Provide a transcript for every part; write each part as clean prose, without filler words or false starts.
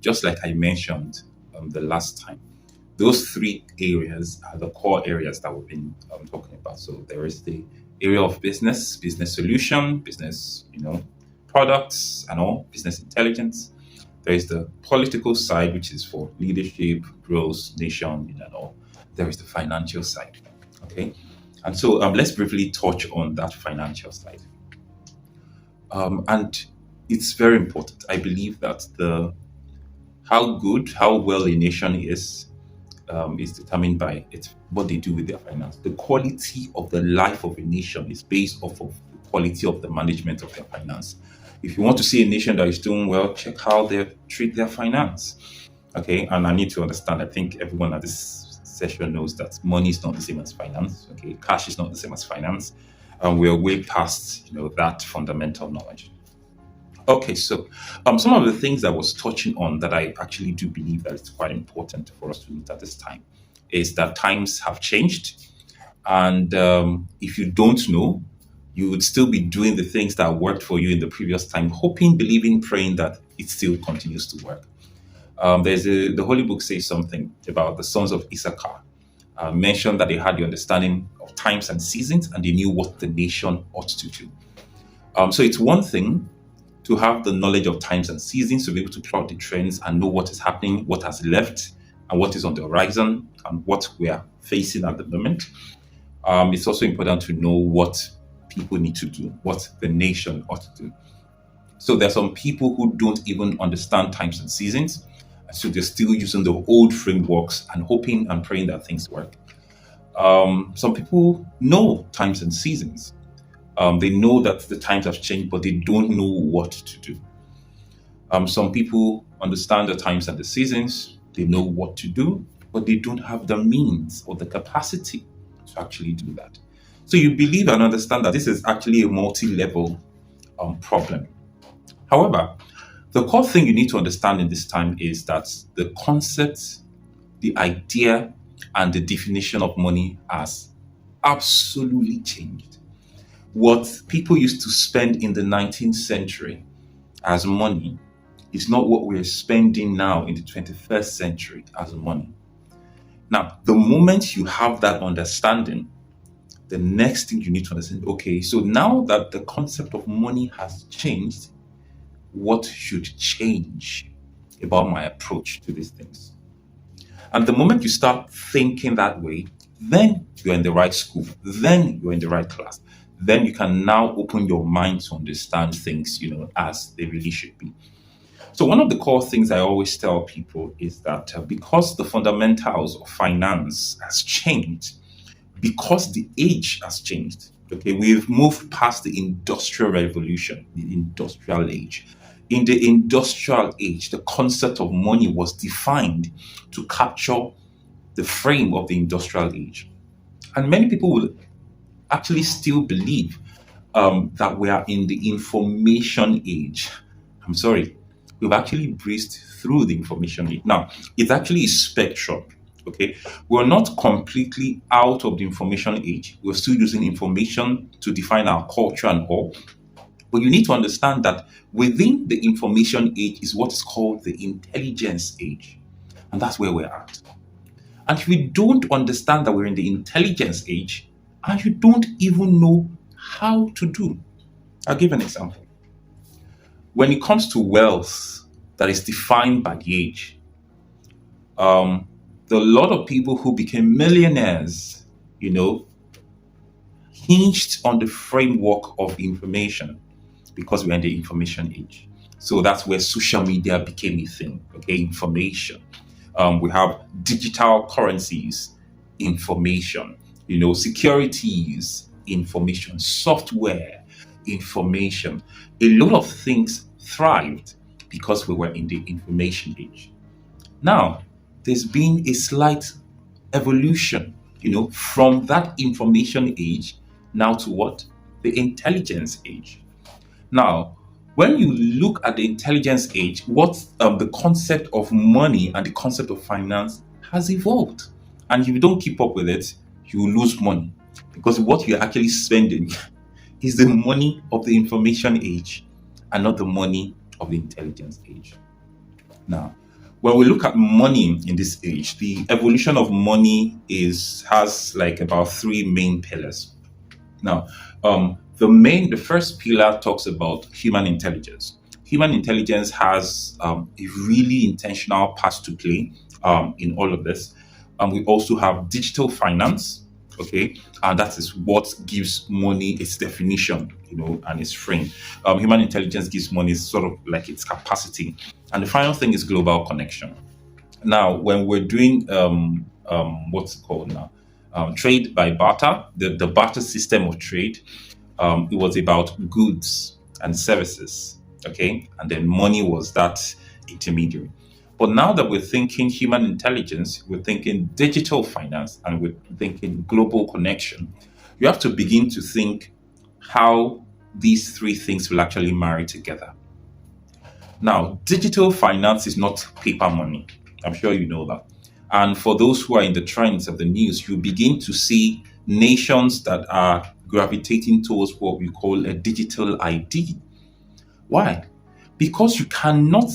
Just like I mentioned the last time, those three areas are the core areas that we've been talking about. So there is the area of business, business solution, business, products and all, business intelligence. There is the political side, which is for leadership, growth, nation, and all. There is the financial side. Okay. And so let's briefly touch on that financial side. And it's very important. I believe that the how good, how well a nation is determined by what they do with their finance. The quality of the life of a nation is based off of the quality of the management of their finance. If you want to see a nation that is doing well, check how they treat their finance. Okay, and I need to understand. I think everyone at this session knows that money is not the same as finance. Okay, cash is not the same as finance, and we're way past that fundamental knowledge. Okay, so some of the things I was touching on that I actually do believe that it's quite important for us to look at this time is that times have changed, and if you don't know, you would still be doing the things that worked for you in the previous time, hoping, believing, praying that it still continues to work. The Holy Book says something about the sons of Issachar. Mentioned that they had the understanding of times and seasons, and they knew what the nation ought to do. So it's one thing to have the knowledge of times and seasons, to be able to plot the trends and know what is happening, what has left, and what is on the horizon, and what we are facing at the moment. It's also important to know what people need to do, what the nation ought to do. So there are some people who don't even understand times and seasons, so they're still using the old frameworks and hoping and praying that things work. Some people know times and seasons. They know that the times have changed, but they don't know what to do. Some people understand the times and the seasons. They know what to do, but they don't have the means or the capacity to actually do that. So you believe and understand that this is actually a multi-level problem. However, the core thing you need to understand in this time is that the concept, the idea, and the definition of money has absolutely changed. What people used to spend in the 19th century as money is not what we're spending now in the 21st century as money. Now, the moment you have that understanding, the next thing you need to understand, okay, so now that the concept of money has changed, what should change about my approach to these things? And the moment you start thinking that way, then you're in the right school, then you're in the right class. Then you can now open your mind to understand things, as they really should be. So one of the core things I always tell people is that because the fundamentals of finance has changed, because the age has changed, okay, we've moved past the industrial revolution, the industrial age. In the industrial age, the concept of money was defined to capture the frame of the industrial age. And many people will actually still believe that we are in the information age. I'm sorry, we've actually breezed through the information age. Now, it's actually a spectrum. Okay, we're not completely out of the information age. We're still using information to define our culture and all. But you need to understand that within the information age is what is called the intelligence age. And that's where we're at. And if we don't understand that we're in the intelligence age, and you don't even know how to do, I'll give an example. When it comes to wealth that is defined by the age, the lot of people who became millionaires, hinged on the framework of information because we're in the information age. So that's where social media became a thing, okay, information. We have digital currencies, information, securities, information, software, information. A lot of things thrived because we were in the information age. Now, there's been a slight evolution, from that information age now to what? The intelligence age. Now, when you look at the intelligence age, what the concept of money and the concept of finance has evolved. And if you don't keep up with it, you will lose money because what you're actually spending is the money of the information age and not the money of the intelligence age. Now, when we look at money in this age, the evolution of money is has like about three main pillars. Now, the first pillar talks about human intelligence. Human intelligence has a really intentional part to play in all of this. We also have digital finance, okay, and that is what gives money its definition, and its frame. Human intelligence gives money sort of like its capacity, and the final thing is global connection. Now, when we're doing what's it called now, trade by barter, the barter system of trade, it was about goods and services, okay, and then money was that intermediary. But now that we're thinking human intelligence, we're thinking digital finance, and we're thinking global connection, you have to begin to think how these three things will actually marry together. Now, digital finance is not paper money. I'm sure you know that. And for those who are in the trends of the news, you begin to see nations that are gravitating towards what we call a digital ID. Why? Because you cannot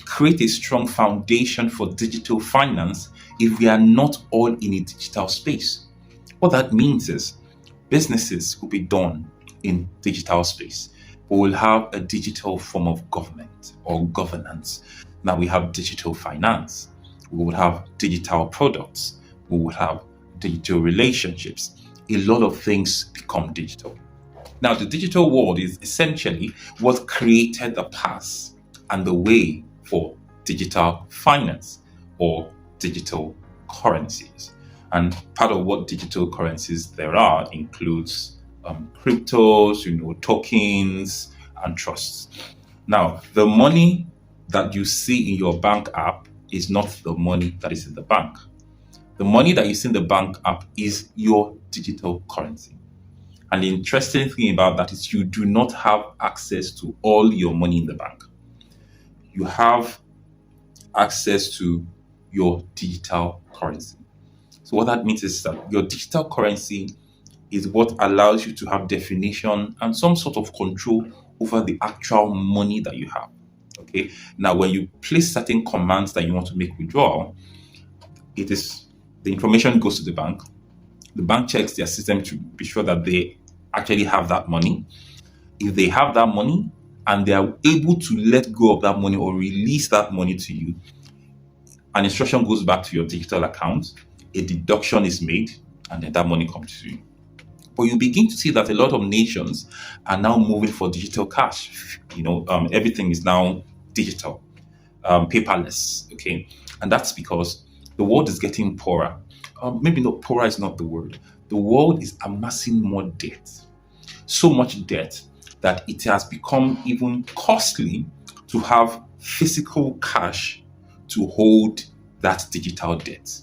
create a strong foundation for digital finance if we are not all in a digital space. What that means is businesses will be done in digital space. We will have a digital form of government or governance. Now we have digital finance. We will have digital products. We will have digital relationships. A lot of things become digital. Now, the digital world is essentially what created the path and the way for digital finance or digital currencies. And part of what digital currencies there are includes cryptos, tokens, and trusts. Now, the money that you see in your bank app is not the money that is in the bank. The money that you see in the bank app is your digital currency. And the interesting thing about that is you do not have access to all your money in the bank. You have access to your digital currency. So what that means is that your digital currency is what allows you to have definition and some sort of control over the actual money that you have. Okay. Now, when you place certain commands that you want to make withdrawal, it is the information goes to the bank. The bank checks their system to be sure that they actually have that money. If they have that money and they are able to let go of that money or release that money to you, an instruction goes back to your digital account, a deduction is made, and then that money comes to you. But you begin to see that a lot of nations are now moving for digital cash. Everything is now digital, paperless. Okay, and that's because the world is getting poorer. Maybe not poorer is not the word. The world is amassing more debt, so much debt that it has become even costly to have physical cash to hold that digital debt.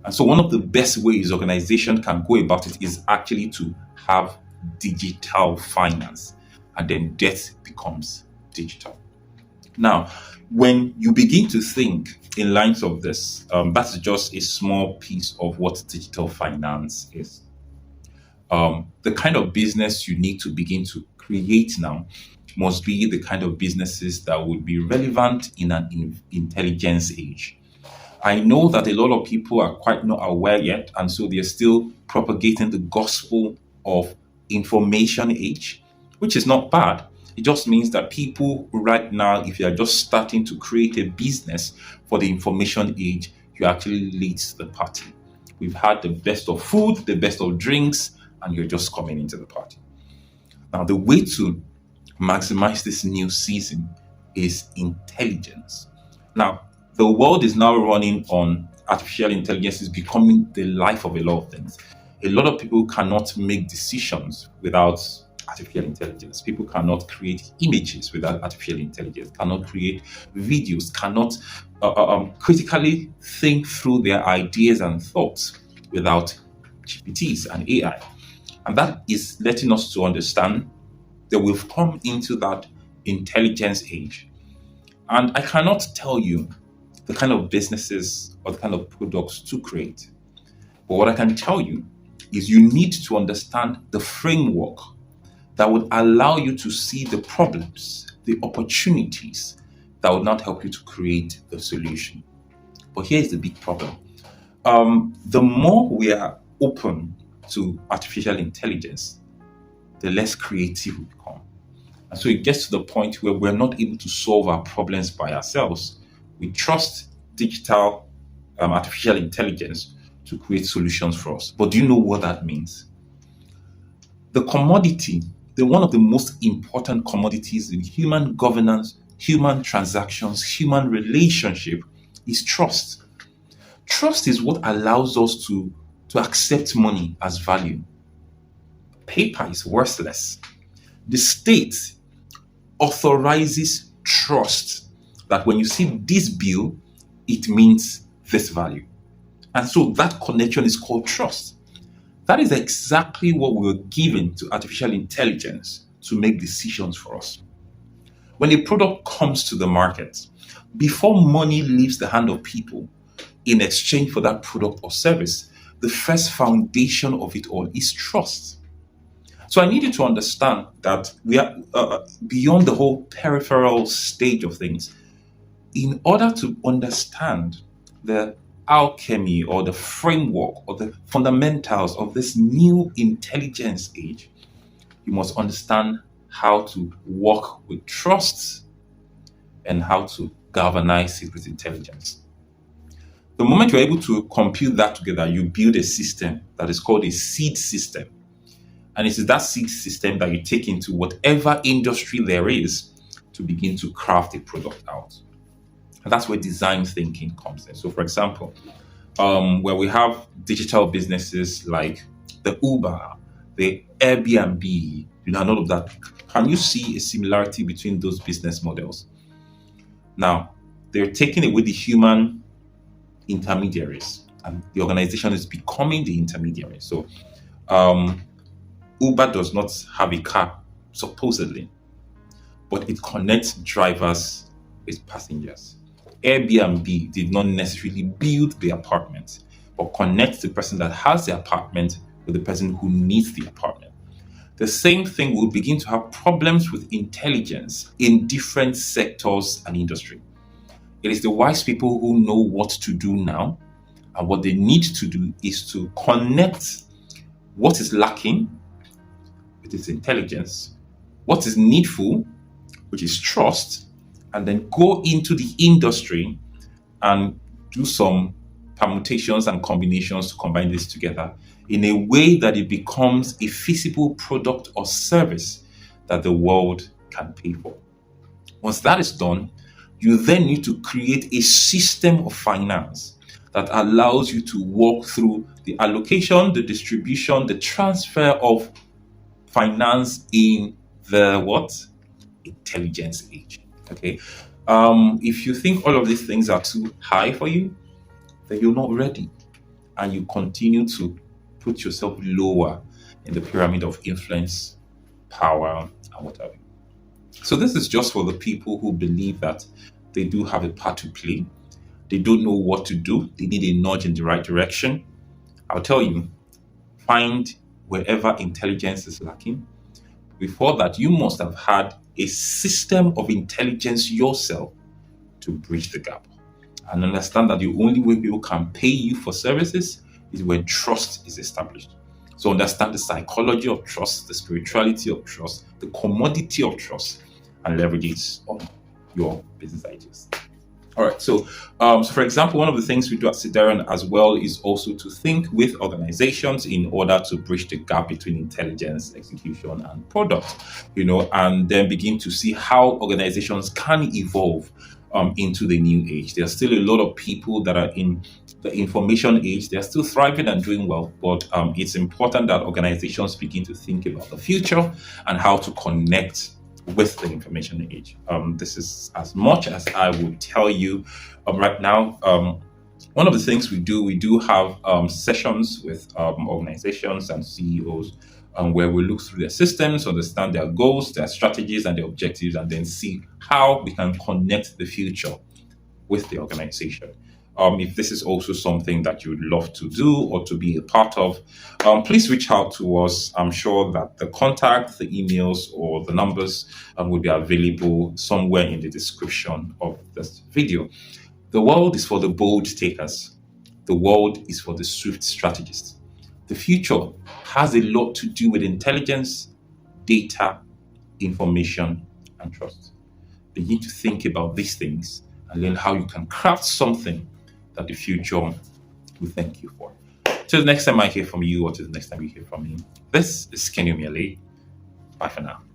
And so one of the best ways organization can go about it is actually to have digital finance, and then debt becomes digital. Now, when you begin to think in lines of this, that's just a small piece of what digital finance is. The kind of business you need to begin to create now must be the kind of businesses that would be relevant in an intelligence age. I know that a lot of people are quite not aware yet, and so they're still propagating the gospel of information age, which is not bad. It just means that people right now, if you're just starting to create a business for the information age, you actually late to the party. We've had the best of food, the best of drinks, and you're just coming into the party. Now, the way to maximize this new season is intelligence. Now, the world is now running on artificial intelligence, is becoming the life of a lot of things. A lot of people cannot make decisions without artificial intelligence. People cannot create images without artificial intelligence, cannot create videos, cannot critically think through their ideas and thoughts without GPTs and AI. And that is letting us to understand that we've come into that intelligence age. And I cannot tell you the kind of businesses or the kind of products to create. But what I can tell you is you need to understand the framework that would allow you to see the problems, the opportunities, that would not help you to create the solution. But here is the big problem. The more we are open to artificial intelligence, the less creative we become. And so it gets to the point where we're not able to solve our problems by ourselves. We trust digital artificial intelligence to create solutions for us. But do you know what that means? The commodity, one of the most important commodities in human governance, human transactions, human relationship is trust. Trust is what allows us to accept money as value. Paper is worthless. The state authorizes trust that when you see this bill, it means this value. And so that connection is called trust. That is exactly what we were given to artificial intelligence to make decisions for us. When a product comes to the market, before money leaves the hand of people in exchange for that product or service, the first foundation of it all is trust. So I need you to understand that we are beyond the whole peripheral stage of things. In order to understand the alchemy or the framework or the fundamentals of this new intelligence age, you must understand how to work with trust and how to galvanize it with intelligence. The moment you're able to compute that together, you build a system that is called a seed system. And it is that seed system that you take into whatever industry there is to begin to craft a product out. And that's where design thinking comes in. So, for example, where we have digital businesses like the Uber, the Airbnb, and all of that, can you see a similarity between those business models? Now, they're taking away the human intermediaries, and the organization is becoming the intermediary. So, Uber does not have a car, supposedly, but it connects drivers with passengers. Airbnb did not necessarily build the apartment, but connects the person that has the apartment with the person who needs the apartment. The same thing will begin to have problems with intelligence in different sectors and industry. It is the wise people who know what to do now, and what they need to do is to connect what is lacking, with its intelligence, what is needful, which is trust, and then go into the industry and do some permutations and combinations to combine this together in a way that it becomes a feasible product or service that the world can pay for. Once that is done, you then need to create a system of finance that allows you to walk through the allocation, the distribution, the transfer of finance in the what? Intelligence age. Okay. If you think all of these things are too high for you, then you're not ready. And you continue to put yourself lower in the pyramid of influence, power, and whatever. So this is just for the people who believe that they do have a part to play. They don't know what to do. They need a nudge in the right direction. I'll tell you, find wherever intelligence is lacking. Before that, you must have had a system of intelligence yourself to bridge the gap. And understand that the only way people can pay you for services is when trust is established. So understand the psychology of trust, the spirituality of trust, the commodity of trust, and leverage it on your business ideas. All right. So for example, one of the things we do at Cedarion as well is also to think with organizations in order to bridge the gap between intelligence, execution, and product, and then begin to see how organizations can evolve into the new age. There are still a lot of people that are in the information age. They're still thriving and doing well, but it's important that organizations begin to think about the future and how to connect with the information age. This is as much as I would tell you right now. One of the things we do have sessions with organizations and CEOs where we look through their systems, understand their goals, their strategies, and their objectives, and then see how we can connect the future with the organization. If this is also something that you would love to do or to be a part of, please reach out to us. I'm sure that the contact, the emails, or the numbers will be available somewhere in the description of this video. The world is for the bold takers. The world is for the swift strategists. The future has a lot to do with intelligence, data, information, and trust. Begin to think about these things and learn how you can craft something that the future will thank you for. Till the next time I hear from you, or till the next time you hear from me, this is Kenny Omiyale. Bye for now.